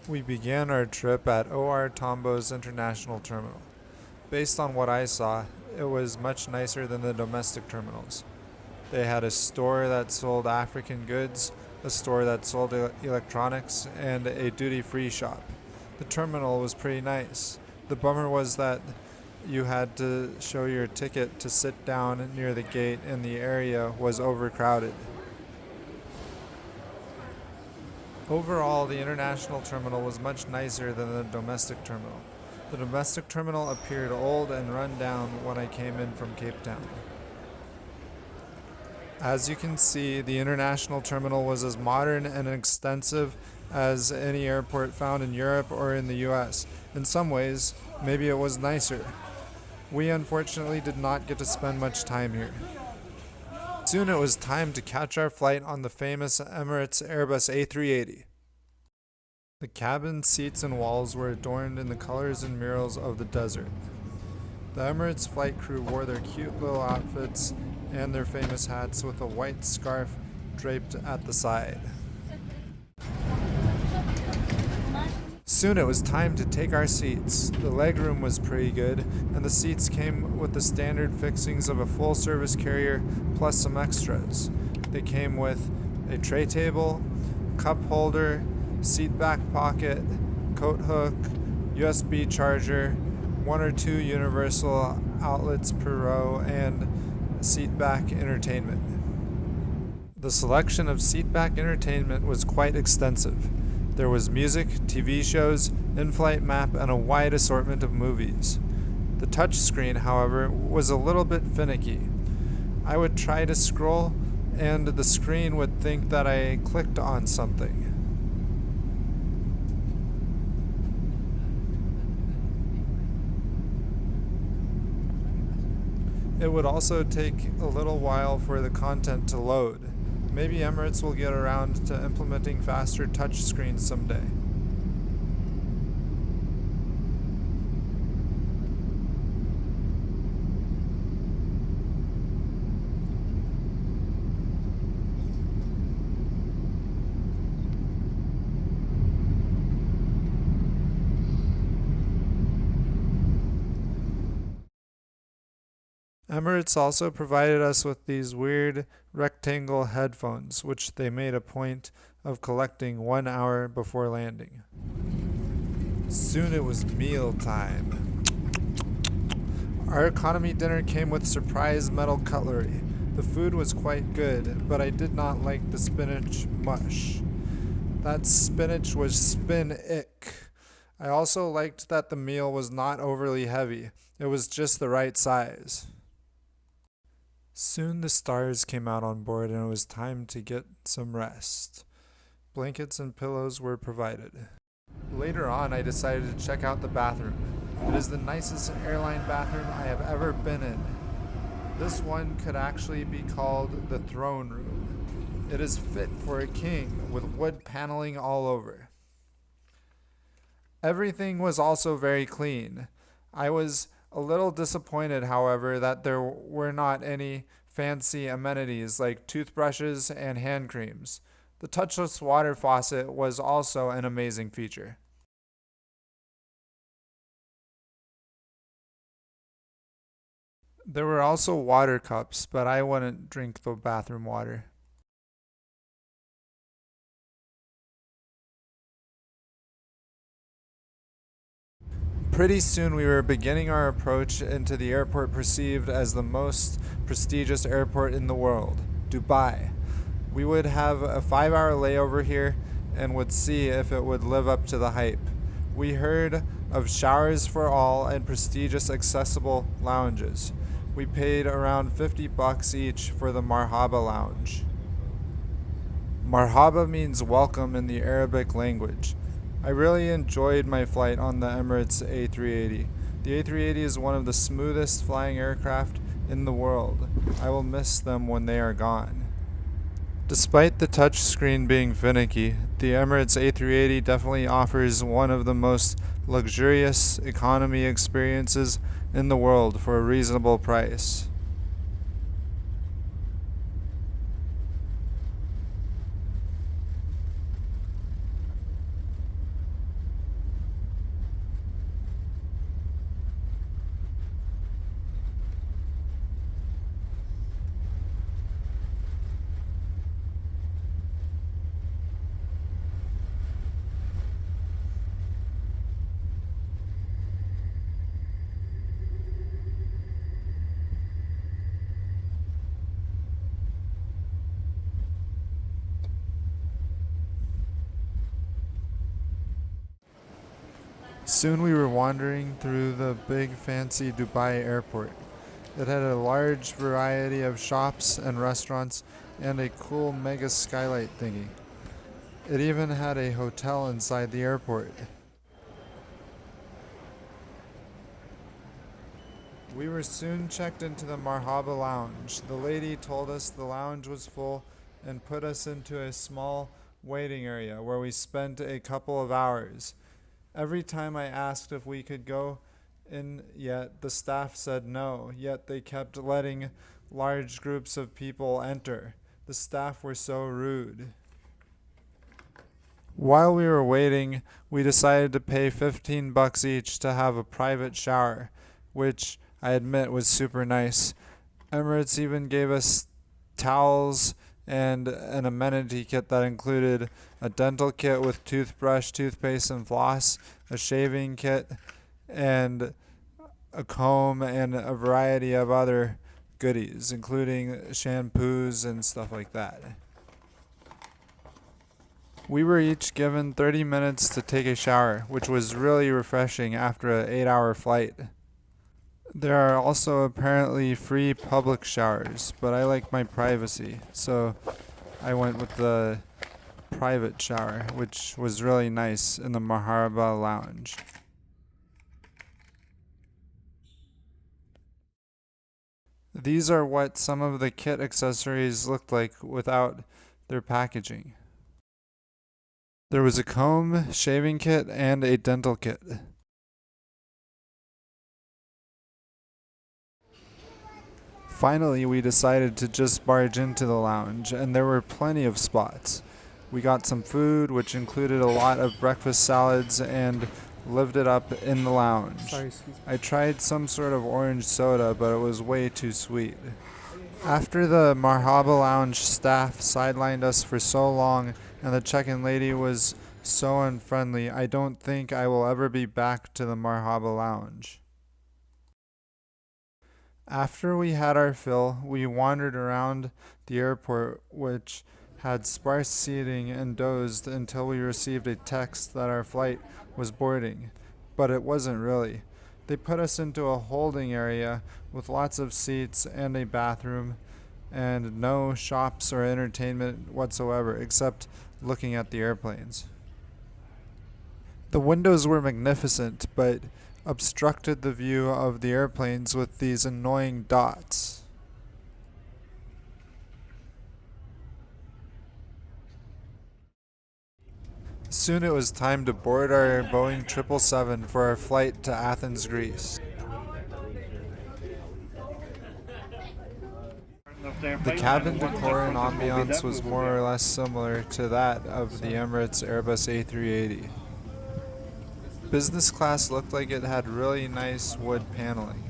We began our trip at OR Tambo's International Terminal. Based on what I saw, it was much nicer than the domestic terminals. They had a store that sold African goods, a store that sold electronics, and a duty free shop. The terminal was pretty nice. The bummer was that you had to show your ticket to sit down near the gate, and the area was overcrowded. Overall, the international terminal was much nicer than the domestic terminal. The domestic terminal appeared old and run down when I came in from Cape Town. As you can see, the international terminal was as modern and extensive as any airport found in Europe or in the US. In some ways, maybe it was nicer. We unfortunately did not get to spend much time here. Soon it was time to catch our flight on the famous Emirates Airbus A380. The cabin seats and walls were adorned in the colors and murals of the desert. The Emirates flight crew wore their cute little outfits and their famous hats with a white scarf draped at the side. Soon it was time to take our seats. The legroom was pretty good, and the seats came with the standard fixings of a full-service carrier plus some extras. They came with a tray table, cup holder, seat back pocket, coat hook, USB charger, one or two universal outlets per row, and seat back entertainment. The selection of seat back entertainment was quite extensive. There was music, TV shows, in-flight map, and a wide assortment of movies. The touchscreen, however, was a little bit finicky. I would try to scroll, and the screen would think that I clicked on something. It would also take a little while for the content to load. Maybe Emirates will get around to implementing faster touchscreens someday. Emirates also provided us with these weird rectangle headphones, which they made a point of collecting 1 hour before landing. Soon it was meal time. Our economy dinner came with surprise metal cutlery. The food was quite good, but I did not like the spinach mush. That spinach was spin-ick. I also liked that the meal was not overly heavy. It was just the right size. Soon the stars came out on board and it was time to get some rest. Blankets and pillows were provided. Later on, I decided to check out the bathroom. It is the nicest airline bathroom I have ever been in. This one could actually be called the throne room. It is fit for a king with wood paneling all over. Everything was also very clean. I was a little disappointed, however, that there were not any fancy amenities like toothbrushes and hand creams. The touchless water faucet was also an amazing feature. There were also water cups, but I wouldn't drink the bathroom water. Pretty soon we were beginning our approach into the airport perceived as the most prestigious airport in the world, Dubai. We would have a 5-hour layover here and would see if it would live up to the hype. We heard of showers for all and prestigious accessible lounges. We paid around $50 each for the Marhaba lounge. Marhaba means welcome in the Arabic language. I really enjoyed my flight on the Emirates A380. The A380 is one of the smoothest flying aircraft in the world. I will miss them when they are gone. Despite the touchscreen being finicky, the Emirates A380 definitely offers one of the most luxurious economy experiences in the world for a reasonable price. Soon we were wandering through the big fancy Dubai airport. It had a large variety of shops and restaurants and a cool mega skylight thingy. It even had a hotel inside the airport. We were soon checked into the Marhaba Lounge. The lady told us the lounge was full and put us into a small waiting area where we spent a couple of hours. Every time I asked if we could go in yet, the staff said no, yet they kept letting large groups of people enter. The staff were so rude. While we were waiting, we decided to pay $15 each to have a private shower, which I admit was super nice. Emirates even gave us towels and an amenity kit that included a dental kit with toothbrush, toothpaste, and floss, a shaving kit, and a comb, and a variety of other goodies, including shampoos and stuff like that. We were each given 30 minutes to take a shower, which was really refreshing after an 8-hour flight. There are also apparently free public showers, but I like my privacy, so I went with the private shower, which was really nice in the Marhaba Lounge. These are what some of the kit accessories looked like without their packaging. There was a comb, shaving kit, and a dental kit. Finally, we decided to just barge into the lounge, and there were plenty of spots. We got some food, which included a lot of breakfast salads, and lived it up in the lounge. I tried some sort of orange soda, but it was way too sweet. After the Marhaba Lounge staff sidelined us for so long, and the check-in lady was so unfriendly, I don't think I will ever be back to the Marhaba Lounge. After we had our fill, we wandered around the airport, which had sparse seating, and dozed until we received a text that our flight was boarding. But it wasn't really. They put us into a holding area with lots of seats and a bathroom, and no shops or entertainment whatsoever except looking at the airplanes. The windows were magnificent, but obstructed the view of the airplanes with these annoying dots. Soon it was time to board our Boeing 777 for our flight to Athens, Greece. The cabin decor and ambiance was more or less similar to that of the Emirates Airbus A380. Business class looked like it had really nice wood paneling.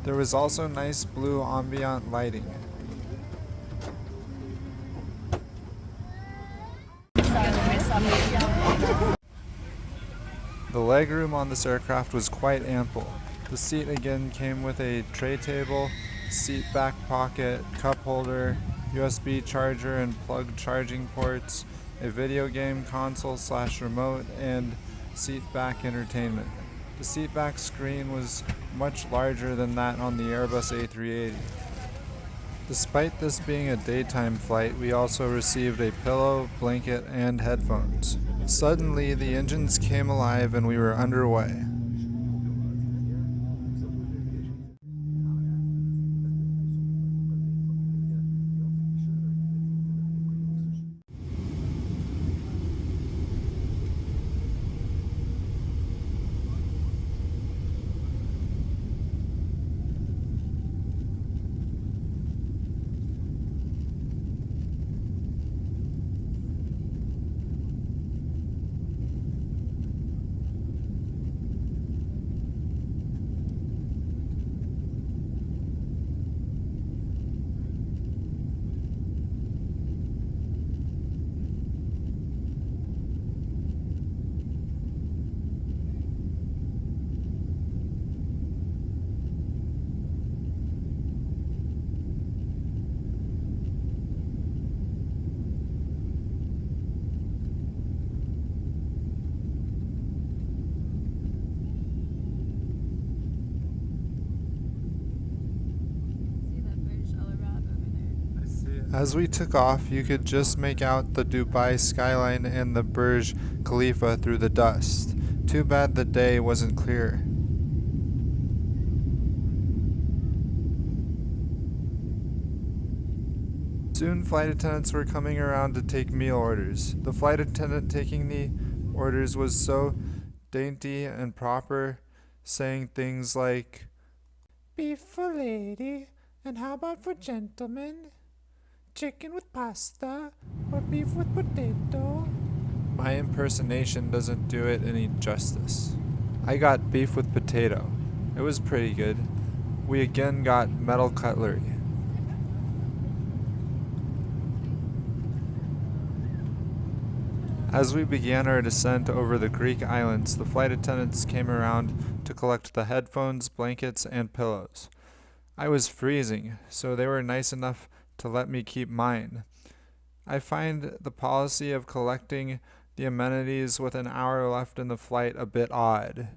There was also nice blue ambient lighting. The legroom on this aircraft was quite ample. The seat again came with a tray table, seat back pocket, cup holder, USB charger and plug charging ports, a video game console/remote, and seat back entertainment. The seat back screen was much larger than that on the Airbus A380. Despite this being a daytime flight, we also received a pillow, blanket, and headphones. Suddenly, the engines came alive and we were underway. As we took off, you could just make out the Dubai skyline and the Burj Khalifa through the dust. Too bad the day wasn't clear. Soon flight attendants were coming around to take meal orders. The flight attendant taking the orders was so dainty and proper, saying things like, "Beef for lady, and how about for gentlemen? Chicken with pasta, or beef with potato?" My impersonation doesn't do it any justice. I got beef with potato. It was pretty good. We again got metal cutlery. As we began our descent over the Greek islands, the flight attendants came around to collect the headphones, blankets, and pillows. I was freezing, so they were nice enough to let me keep mine. I find the policy of collecting the amenities with an hour left in the flight a bit odd.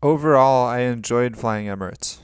Overall, I enjoyed flying Emirates.